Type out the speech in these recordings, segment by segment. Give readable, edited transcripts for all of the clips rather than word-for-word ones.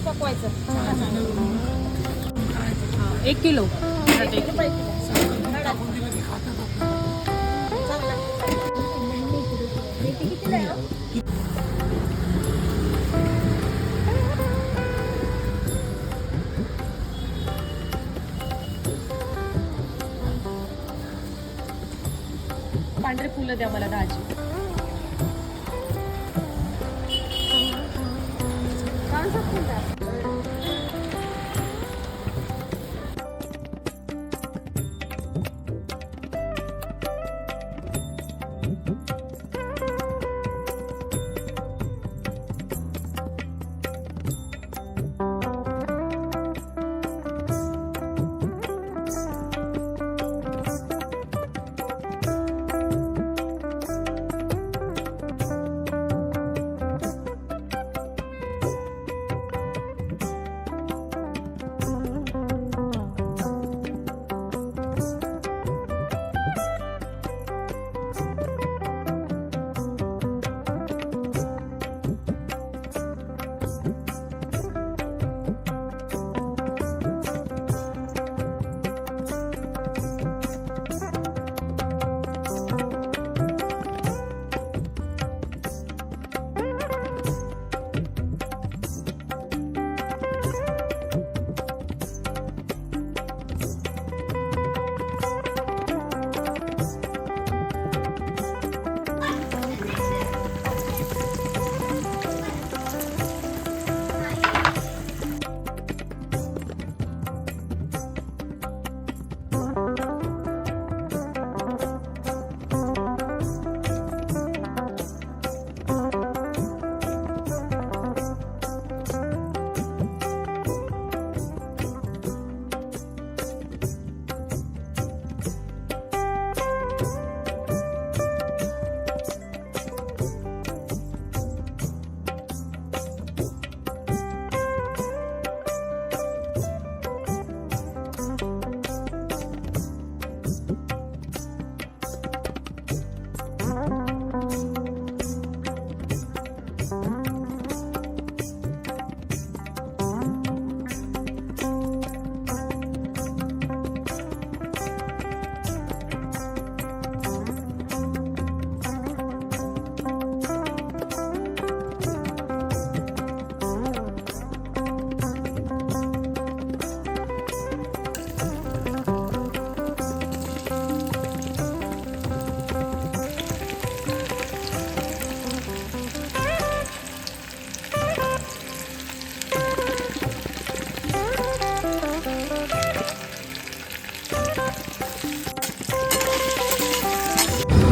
पकवायचं. 1 kilo. पांढरे फुलं द्या मला 10ची.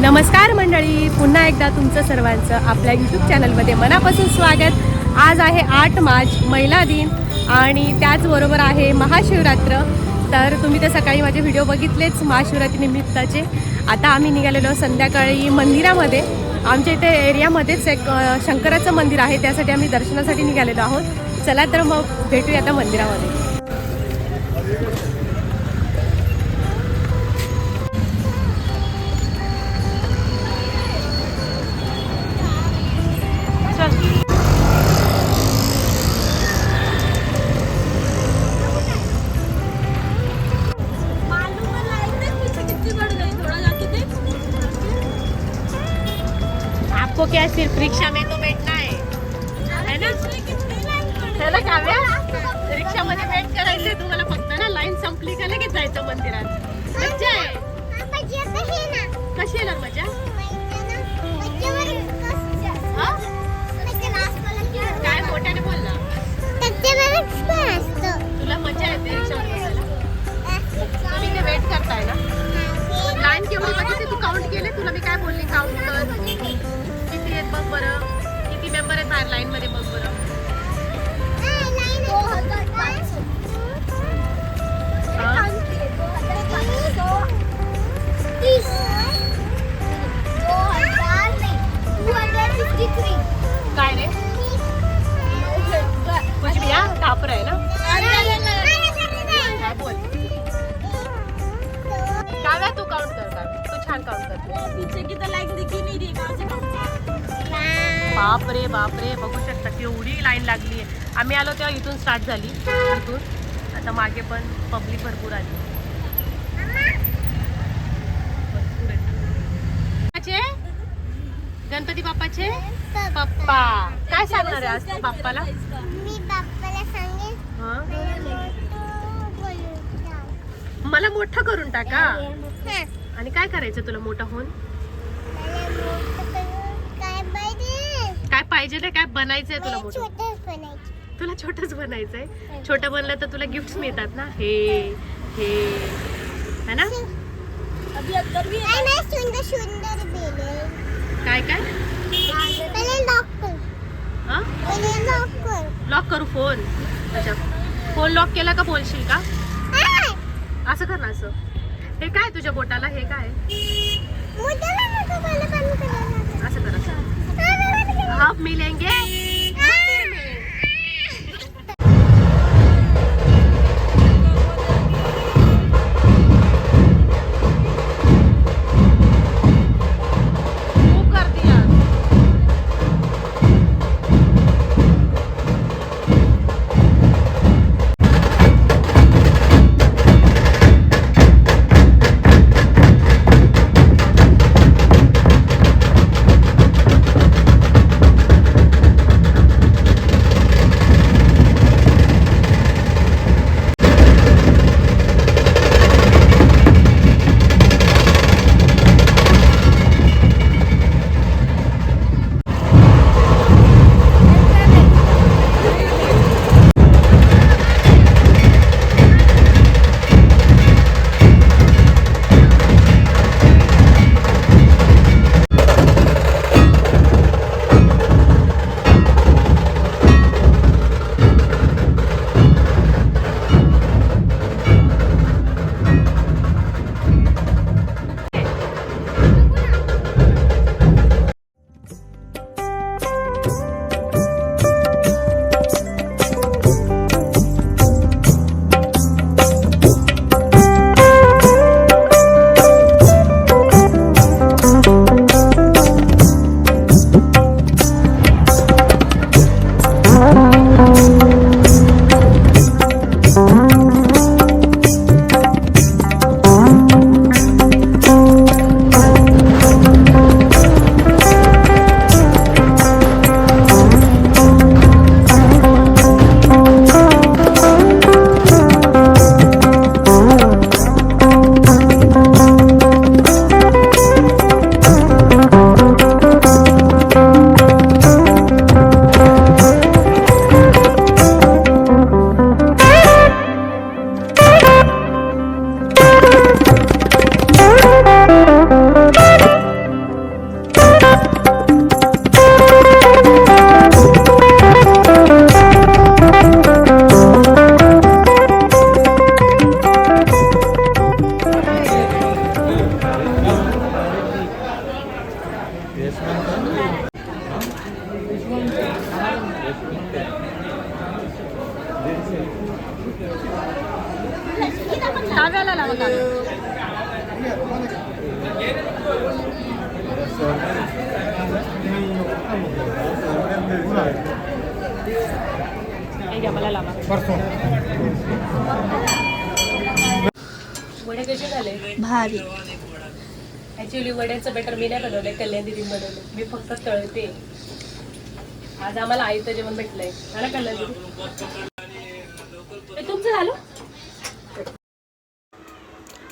नमस्कार मंडळी, पुन्हा एकदा तुमचं सर्वांचं आपल्या यूट्यूब चॅनलमध्ये मनापासून स्वागत. आज आहे 8 मार्च महिला दिन आणि त्याचबरोबर आहे महाशिवरात्र. तर तुम्ही तर सकाळी माझे व्हिडिओ बघितलेच महाशिवरात्री निमित्ताचे. आता आम्ही निघालेलो संध्याकाळी मंदिरामध्ये. आमच्या इथे एरियामध्येच एक शंकराचं मंदिर आहे, त्यासाठी आम्ही दर्शनासाठी निघालेलो आहोत. चला तर मग भेटूया आता मंदिरामध्ये. आपको क्या सिर्फ रिक्शा में तो बैठना है ना? चला काव्या, रिक्षामध्ये वेट करायचंय तुम्हाला फक्त ना. लाईन संपली का लगेच जायचं मंदिरात. मज्जा आहे. कशी येणार मजा? काय मोठ्याने बोल ना. तुला मजा येते रिक्षामध्ये बसायला? तुम्ही ते वेट करताय ना? लाईन केवढी बघितली तू? काउंट केले? तुला मी काय बोलली? काउंट कर. किती आहेत बघ बरं. किती मेंबर आहेत बाहेर लाईन मध्ये बघ बरं. काय रे कुछ भी? हा कापर आहे ना. काय बोल काव्या, तू काउंट कर. तू छान काउंट कर. पीछे की तो लाइक दिखी नहीं रही. बापरे बापरे, बघू शकता केवढी लाईन लागली आहे. आम्ही आलो तेव्हा इथून स्टार्ट झाली, इथून आता मागे पण पब्लिक भरपूर आली. गणपती बाप्पाचे पप्पा काय सांगणार आहे आज बाप्पाला? मी बाप्पाला सांगेन मला मोठं करून टाका. आणि काय करायचं तुला मोठं होऊन? काय पाहिजे ते काय बनायचंय तुला? मोठं तुला छोटंच बनायचंय. छोटं बनलं तर तुला गिफ्ट मिळतात ना, हे हे है ना. काय काय लॉक करू फोन? अच्छा, फोन लॉक केला का बोलशील का? असं कर ना, असं. हे काय तुझ्या बोटाला? हे काय? असं कर, असं. आप मिलेंगे. डाव्याला लावा मला लावा. वडे कसे झाले? भारी. ऍक्च्युली वड्याचं बेटर मी नाही बनवलंय, कल्याण दीदीने बनवलं. मी फक्त तळते. आज आम्हाला आईचं जेवण भेटलंय. मला कल्याण दीदी तुमचं झालं.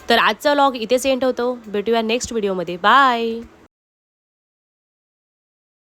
तर आजचा व्लॉग इथेच एंड होतो. भेटूया नेक्स्ट व्हिडिओमध्ये. बाय.